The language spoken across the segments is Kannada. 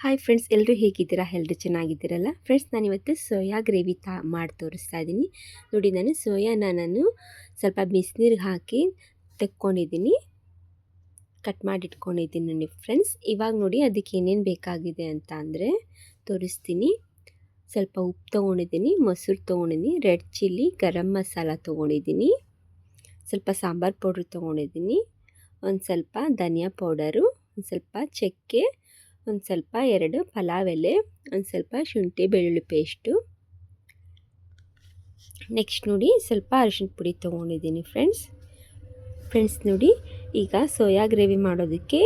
ಹಾಯ್ ಫ್ರೆಂಡ್ಸ್, ಎಲ್ಲರೂ ಹೇಗಿದ್ದೀರಾ? ಎಲ್ಲರೂ ಚೆನ್ನಾಗಿದ್ದೀರಲ್ಲ ಫ್ರೆಂಡ್ಸ್. ನಾನಿವತ್ತು ಸೋಯಾ ಗ್ರೇವಿ ಮಾಡಿ ತೋರಿಸ್ತಾ ಇದ್ದೀನಿ. ನೋಡಿ, ನಾನು ಸೋಯಾನ ಸ್ವಲ್ಪ ಬಿಸಿನೀರಿಗೆ ಹಾಕಿ ತೆಕ್ಕೊಂಡಿದ್ದೀನಿ, ಕಟ್ ಮಾಡಿ ಇಟ್ಕೊಂಡಿದ್ದೀನಿ ನೋಡಿ ಫ್ರೆಂಡ್ಸ್. ಇವಾಗ ನೋಡಿ ಅದಕ್ಕೆ ಏನೇನು ಬೇಕಾಗಿದೆ ಅಂತ ಅಂದರೆ ತೋರಿಸ್ತೀನಿ. ಸ್ವಲ್ಪ ಉಪ್ಪು ತೊಗೊಂಡಿದ್ದೀನಿ, ಮೊಸರು ತೊಗೊಂಡಿದ್ದೀನಿ, ರೆಡ್ ಚಿಲ್ಲಿ, ಗರಂ ಮಸಾಲ ತೊಗೊಂಡಿದ್ದೀನಿ, ಸ್ವಲ್ಪ ಸಾಂಬಾರು ಪೌಡ್ರ್ ತೊಗೊಂಡಿದ್ದೀನಿ, ಒಂದು ಸ್ವಲ್ಪ ಧನಿಯಾ ಪೌಡರು, ಒಂದು ಸ್ವಲ್ಪ ಚಕ್ಕೆ, ಒಂದು ಸ್ವಲ್ಪ 2 ಪಲಾವ್ ಎಲೆ, ಒಂದು ಸ್ವಲ್ಪ ಶುಂಠಿ ಬೆಳ್ಳುಳ್ಳಿ ಪೇಸ್ಟು. ನೆಕ್ಸ್ಟ್ ನೋಡಿ ಸ್ವಲ್ಪ ಅರಿಶಿನ ಪುಡಿ ತೊಗೊಂಡಿದ್ದೀನಿ ಫ್ರೆಂಡ್ಸ್ ನೋಡಿ, ಈಗ ಸೋಯಾ ಗ್ರೇವಿ ಮಾಡೋದಕ್ಕೆ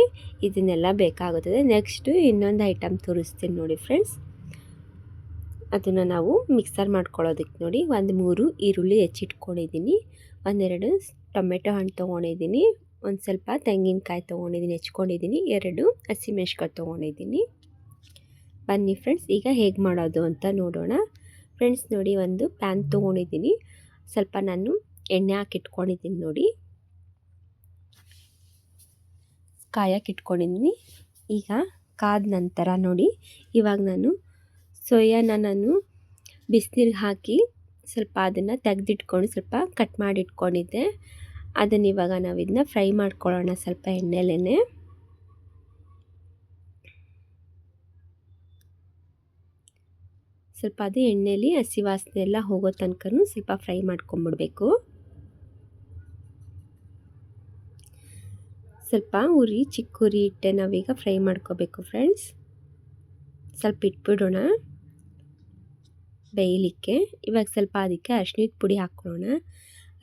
ಇದನ್ನೆಲ್ಲ ಬೇಕಾಗುತ್ತದೆ. ನೆಕ್ಸ್ಟು ಇನ್ನೊಂದು ಐಟಮ್ ತೋರಿಸ್ತೀನಿ ನೋಡಿ ಫ್ರೆಂಡ್ಸ್. ಅದನ್ನು ನಾವು ಮಿಕ್ಸರ್ ಮಾಡ್ಕೊಳ್ಳೋದಕ್ಕೆ ನೋಡಿ, ಒಂದು 3 ಈರುಳ್ಳಿ ಹೆಚ್ಚಿಟ್ಕೊಂಡಿದ್ದೀನಿ, ಒಂದೆರಡು ಟೊಮೆಟೊ ಹಣ್ಣು ತೊಗೊಂಡಿದ್ದೀನಿ, ಒಂದು ಸ್ವಲ್ಪ ತೆಂಗಿನಕಾಯಿ ತೊಗೊಂಡಿದ್ದೀನಿ, ಹೆಚ್ಕೊಂಡಿದ್ದೀನಿ, 2 ಹಸಿಮೆಣ್ಸಿಕಾಯಿ ತೊಗೊಂಡಿದ್ದೀನಿ. ಬನ್ನಿ ಫ್ರೆಂಡ್ಸ್, ಈಗ ಹೇಗೆ ಮಾಡೋದು ಅಂತ ನೋಡೋಣ. ಫ್ರೆಂಡ್ಸ್ ನೋಡಿ, ಒಂದು ಪ್ಯಾನ್ ತೊಗೊಂಡಿದ್ದೀನಿ, ಸ್ವಲ್ಪ ನಾನು ಎಣ್ಣೆ ಹಾಕಿಟ್ಕೊಂಡಿದ್ದೀನಿ ನೋಡಿ, ಕಾಯಕ್ಕಿಟ್ಕೊಂಡಿದ್ದೀನಿ. ಈಗ ಕಾದ ನಂತರ ನೋಡಿ, ಇವಾಗ ನಾನು ಸೋಯಾನ ಬಿಸಿನೀರಿಗೆ ಹಾಕಿ ಸ್ವಲ್ಪ ಅದನ್ನು ತೆಗೆದಿಟ್ಕೊಂಡು ಸ್ವಲ್ಪ ಕಟ್ ಮಾಡಿ ಇಟ್ಕೊಂಡಿದ್ದೆ. ಅದನ್ನು ಇವಾಗ ನಾವು ಇದನ್ನ ಫ್ರೈ ಮಾಡ್ಕೊಳ್ಳೋಣ ಸ್ವಲ್ಪ ಎಣ್ಣೆಲೇ. ಸ್ವಲ್ಪ ಅದು ಎಣ್ಣೆಲಿ ಹಸಿ ವಾಸನೆ ಎಲ್ಲ ಹೋಗೋ ತನಕ ಸ್ವಲ್ಪ ಫ್ರೈ ಮಾಡ್ಕೊಂಬಿಡ್ಬೇಕು. ಸ್ವಲ್ಪ ಉರಿ ಚಿಕ್ಕ ಉರಿ ಇಟ್ಟೆ ನಾವೀಗ ಫ್ರೈ ಮಾಡ್ಕೋಬೇಕು ಫ್ರೆಂಡ್ಸ್. ಸ್ವಲ್ಪ ಇಟ್ಬಿಡೋಣ ಬೇಯಲಿಕ್ಕೆ. ಇವಾಗ ಸ್ವಲ್ಪ ಅದಕ್ಕೆ ಅರಿಶಿಣದ ಪುಡಿ ಹಾಕ್ಕೊಳ್ಳೋಣ.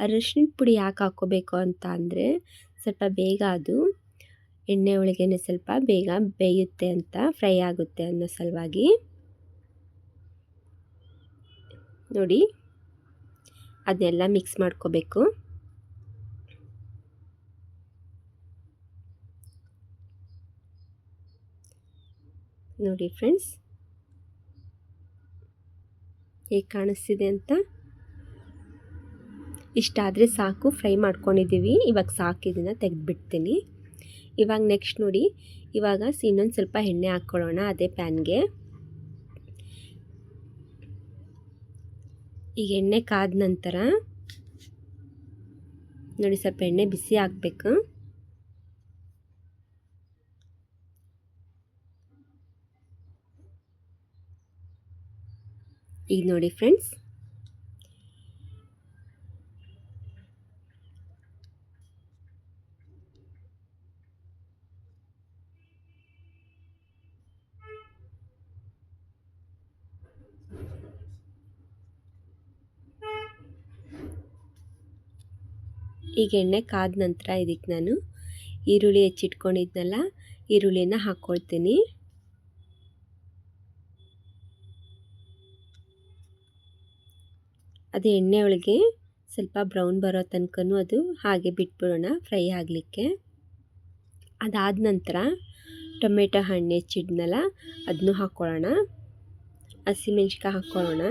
ಅರಿಶಿಣದ ಪುಡಿ ಯಾಕೆ ಹಾಕ್ಕೋಬೇಕು ಅಂತ ಅಂದರೆ ಸ್ವಲ್ಪ ಬೇಗ ಅದು ಎಣ್ಣೆ ಒಳಗೇನೆ ಸ್ವಲ್ಪ ಬೇಗ ಬೇಯುತ್ತೆ ಅಂತ, ಫ್ರೈ ಆಗುತ್ತೆ ಅನ್ನೋ ಸಲುವಾಗಿ. ನೋಡಿ, ಅದನ್ನೆಲ್ಲ ಮಿಕ್ಸ್ ಮಾಡ್ಕೋಬೇಕು. ನೋಡಿ ಫ್ರೆಂಡ್ಸ್, ಹೇಗೆ ಕಾಣಿಸ್ತಿದೆ ಅಂತ. ಇಷ್ಟಾದರೆ ಸಾಕು, ಫ್ರೈ ಮಾಡ್ಕೊಂಡಿದ್ದೀವಿ. ಇವಾಗ ಸಾಕು, ಇದನ್ನು ತೆಗೆದುಬಿಡ್ತೀನಿ. ಇವಾಗ ನೆಕ್ಸ್ಟ್ ನೋಡಿ, ಇವಾಗ ಇನ್ನೊಂದು ಸ್ವಲ್ಪ ಎಣ್ಣೆ ಹಾಕ್ಕೊಳ್ಳೋಣ ಅದೇ ಪ್ಯಾನ್ಗೆ. ಈಗ ಎಣ್ಣೆ ಕಾದ ನಂತರ ನೋಡಿ, ಸ್ವಲ್ಪ ಎಣ್ಣೆ ಬಿಸಿ ಆಗಬೇಕು. ಈಗ ನೋಡಿ ಫ್ರೆಂಡ್ಸ್, ಈಗ ಎಣ್ಣೆ ಕಾದ ನಂತರ ಇದಕ್ಕೆ ನಾನು ಈರುಳ್ಳಿ ಹೆಚ್ಚಿಟ್ಕೊಂಡಿದ್ನಲ್ಲ, ಈರುಳ್ಳಿನ ಹಾಕ್ಕೊಳ್ತೀನಿ. ಅದು ಎಣ್ಣೆ ಒಳಗೆ ಸ್ವಲ್ಪ ಬ್ರೌನ್ ಬರೋ ತನಕನೂ ಅದು ಹಾಗೆ ಬಿಟ್ಬಿಡೋಣ ಫ್ರೈ ಆಗಲಿಕ್ಕೆ. ಅದಾದ ನಂತರ ಟೊಮೆಟೊ ಹಣ್ಣು ಹೆಚ್ಚಿದ್ನಲ್ಲ ಅದನ್ನು ಹಾಕ್ಕೊಳ್ಳೋಣ, ಹಸಿಮೆಣ್ಸಿಕಾಯಿ ಹಾಕ್ಕೊಳ್ಳೋಣ.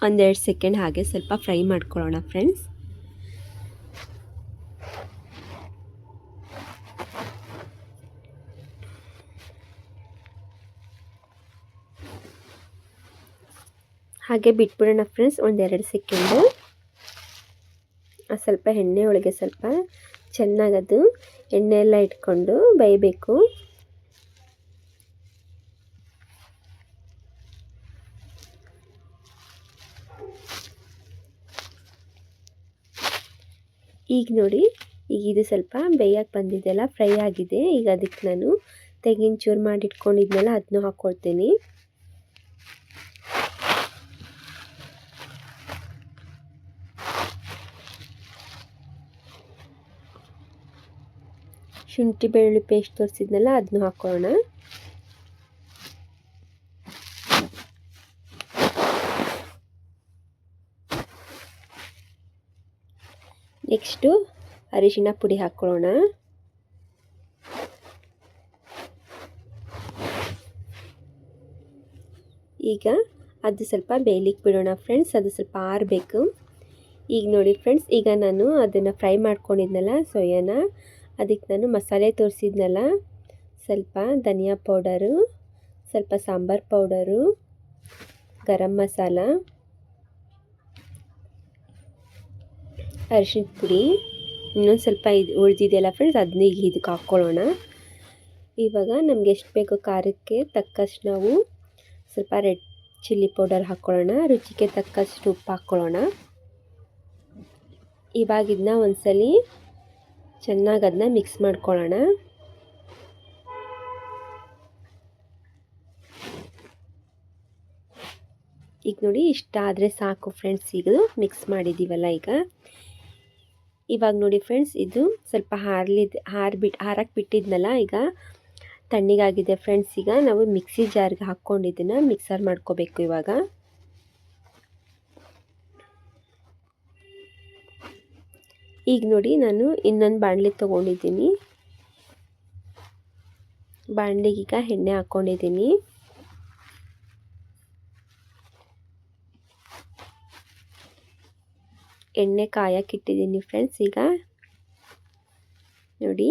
1-2 ಸೆಕೆಂಡ್ ಹಾಗೆ ಸ್ವಲ್ಪ ಫ್ರೈ ಮಾಡ್ಕೊಳ್ಳೋಣ ಫ್ರೆಂಡ್ಸ್. ಹಾಗೆ ಬಿಟ್ಬಿಡೋಣ ಫ್ರೆಂಡ್ಸ್ 1-2 ಸೆಕೆಂಡು. ಸ್ವಲ್ಪ ಎಣ್ಣೆ ಒಳಗೆ ಸ್ವಲ್ಪ ಚೆನ್ನಾಗದು ಎಣ್ಣೆ ಎಲ್ಲ ಇಟ್ಕೊಂಡು ಬೇಯಬೇಕು. ಈಗ ನೋಡಿ, ಈಗ ಇದು ಸ್ವಲ್ಪ ಬೇಯಕ್ಕೆ ಬಂದಿದೆಯಲ್ಲ, ಫ್ರೈ ಆಗಿದೆ. ಈಗ ಅದಕ್ಕೆ ನಾನು ತೆಂಗಿನ ಚೂರು ಮಾಡಿ ಇಟ್ಕೊಂಡಿದ್ನಲ್ಲ ಅದನ್ನು ಹಾಕ್ಕೊಳ್ತೀನಿ. ಶುಂಠಿ ಬೆಳ್ಳುಳ್ಳಿ ಪೇಸ್ಟ್ ತೋರಿಸಿದ್ನಲ್ಲ ಅದನ್ನು ಹಾಕ್ಕೊಳ್ಳೋಣ. ನೆಕ್ಸ್ಟು ಅರಿಶಿನ ಪುಡಿ ಹಾಕ್ಕೊಳ್ಳೋಣ. ಈಗ ಅದು ಸ್ವಲ್ಪ ಬೇಯಲಿಕ್ಕೆ ಬಿಡೋಣ ಫ್ರೆಂಡ್ಸ್, ಅದು ಸ್ವಲ್ಪ ಆರಬೇಕು. ಈಗ ನೋಡಿ ಫ್ರೆಂಡ್ಸ್, ಈಗ ನಾನು ಅದನ್ನು ಫ್ರೈ ಮಾಡ್ಕೊಂಡಿದ್ನಲ್ಲ ಸೋಯಾನ, ಅದಕ್ಕೆ ನಾನು ಮಸಾಲೆ ತೋರಿಸಿದ್ನಲ್ಲ ಸ್ವಲ್ಪ ಧನಿಯಾ ಪೌಡರು, ಸ್ವಲ್ಪ ಸಾಂಬಾರು ಪೌಡರು, ಗರಂ ಮಸಾಲ, ಅರಿಶಿನ ಪುಡಿ, ಇನ್ನೊಂದು ಸ್ವಲ್ಪ ಇದು ಉಳಿದಿದೆಯಲ್ಲ ಫ್ರೆಂಡ್ಸ್, ಅದನ್ನ ಈಗ ಇದಕ್ಕೆ ಹಾಕ್ಕೊಳ್ಳೋಣ. ಇವಾಗ ನಮಗೆ ಎಷ್ಟು ಬೇಕೋ ಖಾರಕ್ಕೆ ತಕ್ಕಷ್ಟು ನಾವು ಸ್ವಲ್ಪ ರೆಡ್ ಚಿಲ್ಲಿ ಪೌಡರ್ ಹಾಕ್ಕೊಳ್ಳೋಣ. ರುಚಿಗೆ ತಕ್ಕಷ್ಟು ಉಪ್ಪು ಹಾಕ್ಕೊಳ್ಳೋಣ. ಇವಾಗ ಇದನ್ನ ಒಂದ್ಸಲಿ ಚೆನ್ನಾಗಿ ಅದನ್ನ ಮಿಕ್ಸ್ ಮಾಡ್ಕೊಳ್ಳೋಣ. ಈಗ ನೋಡಿ ಇಷ್ಟ ಆದರೆ ಸಾಕು ಫ್ರೆಂಡ್ಸ್. ಈಗ ಮಿಕ್ಸ್ ಮಾಡಿದ್ದೀವಲ್ಲ ಇವಾಗ ನೋಡಿ ಫ್ರೆಂಡ್ಸ್, ಇದು ಸ್ವಲ್ಪ ಹಾರಕ್ಕೆ ಬಿಟ್ಟಿದ್ನಲ್ಲ, ಈಗ ತಣ್ಣಗಾಗಿದೆ ಫ್ರೆಂಡ್ಸ್. ಈಗ ನಾವು ಮಿಕ್ಸಿ ಜಾರ್ಗೆ ಹಾಕ್ಕೊಂಡಿದ್ದನ್ನು ಮಿಕ್ಸರ್ ಮಾಡ್ಕೋಬೇಕು. ಇವಾಗ ಈಗ ನೋಡಿ ನಾನು ಇನ್ನೊಂದು ಬಾಣಲಿ ತೊಗೊಂಡಿದ್ದೀನಿ. ಬಾಣಲಿಗೆ ಈಗ ಎಣ್ಣೆ ಹಾಕ್ಕೊಂಡಿದ್ದೀನಿ. ಎಣ್ಣೆ ಕಾಯಕ್ಕಿಟ್ಟಿದ್ದೀನಿ ಫ್ರೆಂಡ್ಸ್. ಈಗ ನೋಡಿ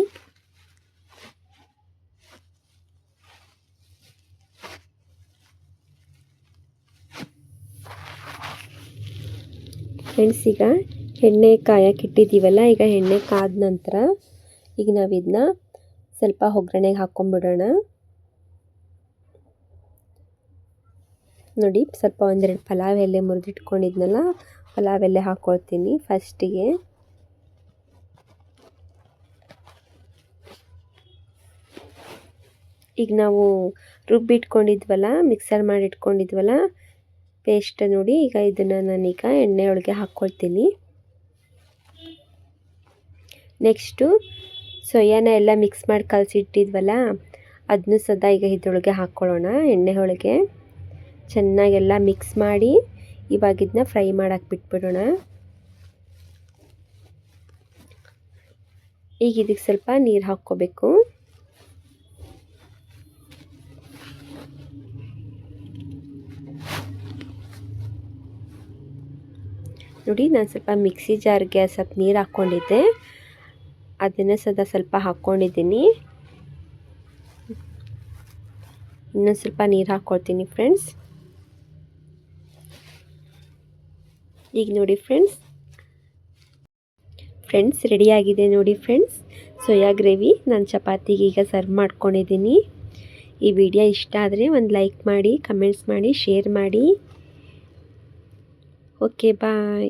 ಫ್ರೆಂಡ್ಸ್, ಈಗ ಎಣ್ಣೆ ಕಾಯಕ್ಕಿಟ್ಟಿದ್ದೀವಲ್ಲ, ಈಗ ಎಣ್ಣೆ ಕಾದ ನಂತರ ಈಗ ನಾವು ಇದನ್ನ ಸ್ವಲ್ಪ ಒಗ್ಗರಣೆಗೆ ಹಾಕ್ಕೊಂಬಿಡೋಣ. ನೋಡಿ ಸ್ವಲ್ಪ ಒಂದೆರಡು ಪಲಾವ್ ಎಲೆ ಮುರಿದಿಟ್ಕೊಂಡಿದ್ನಲ್ಲ, ಪಲಾವ್ ಎಲೆ ಹಾಕ್ಕೊಳ್ತೀನಿ ಫಸ್ಟಿಗೆ. ಈಗ ನಾವು ರುಬ್ಬಿಟ್ಕೊಂಡಿದ್ವಲ್ಲ, ಮಿಕ್ಸರ್ ಮಾಡಿ ಇಟ್ಕೊಂಡಿದ್ವಲ್ಲ ಪೇಸ್ಟ್ ನೋಡಿ, ಈಗ ಇದನ್ನು ನಾನೀಗ ಎಣ್ಣೆ ಒಳಗೆ ಹಾಕ್ಕೊಳ್ತೀನಿ. ನೆಕ್ಸ್ಟು ಸೋಯಾನ ಎಲ್ಲ ಮಿಕ್ಸ್ ಮಾಡಿ ಕಲಸಿಟ್ಟಿದ್ವಲ್ಲ, ಅದನ್ನು ಸದಾ ಈಗ ಇದ್ರೊಳಗೆ ಹಾಕ್ಕೊಳ್ಳೋಣ. ಎಣ್ಣೆ ಒಳಗೆ ಚೆನ್ನಾಗೆಲ್ಲ ಮಿಕ್ಸ್ ಮಾಡಿ ಇವಾಗ ಇದನ್ನ ಫ್ರೈ ಮಾಡಕ್ಕೆ ಬಿಟ್ಬಿಡೋಣ. ಈಗ ಇದಕ್ಕೆ ಸ್ವಲ್ಪ ನೀರು ಹಾಕ್ಕೋಬೇಕು. ನೋಡಿ ನಾನು ಸ್ವಲ್ಪ ಮಿಕ್ಸಿ ಜಾರ್ಗೆ ಸ್ವಲ್ಪ ನೀರು ಹಾಕ್ಕೊಂಡಿದ್ದೆ, ಅದನ್ನು ಸದಾ ಸ್ವಲ್ಪ ಹಾಕ್ಕೊಂಡಿದ್ದೀನಿ. ಇನ್ನೊಂದು ಸ್ವಲ್ಪ ನೀರು ಹಾಕ್ಕೊಳ್ತೀನಿ ಫ್ರೆಂಡ್ಸ್. ಈಗ ನೋಡಿ ಫ್ರೆಂಡ್ಸ್ ರೆಡಿಯಾಗಿದೆ ನೋಡಿ ಫ್ರೆಂಡ್ಸ್ ಸೋಯಾ ಗ್ರೇವಿ. ನಾನು ಚಪಾತಿಗೆ ಈಗ ಸರ್ವ್ ಮಾಡ್ಕೊಂಡಿದ್ದೀನಿ. ಈ ವಿಡಿಯೋ ಇಷ್ಟ ಆದರೆ ಒಂದು ಲೈಕ್ ಮಾಡಿ, ಕಮೆಂಟ್ಸ್ ಮಾಡಿ, ಶೇರ್ ಮಾಡಿ. ಓಕೆ ಬಾಯ್.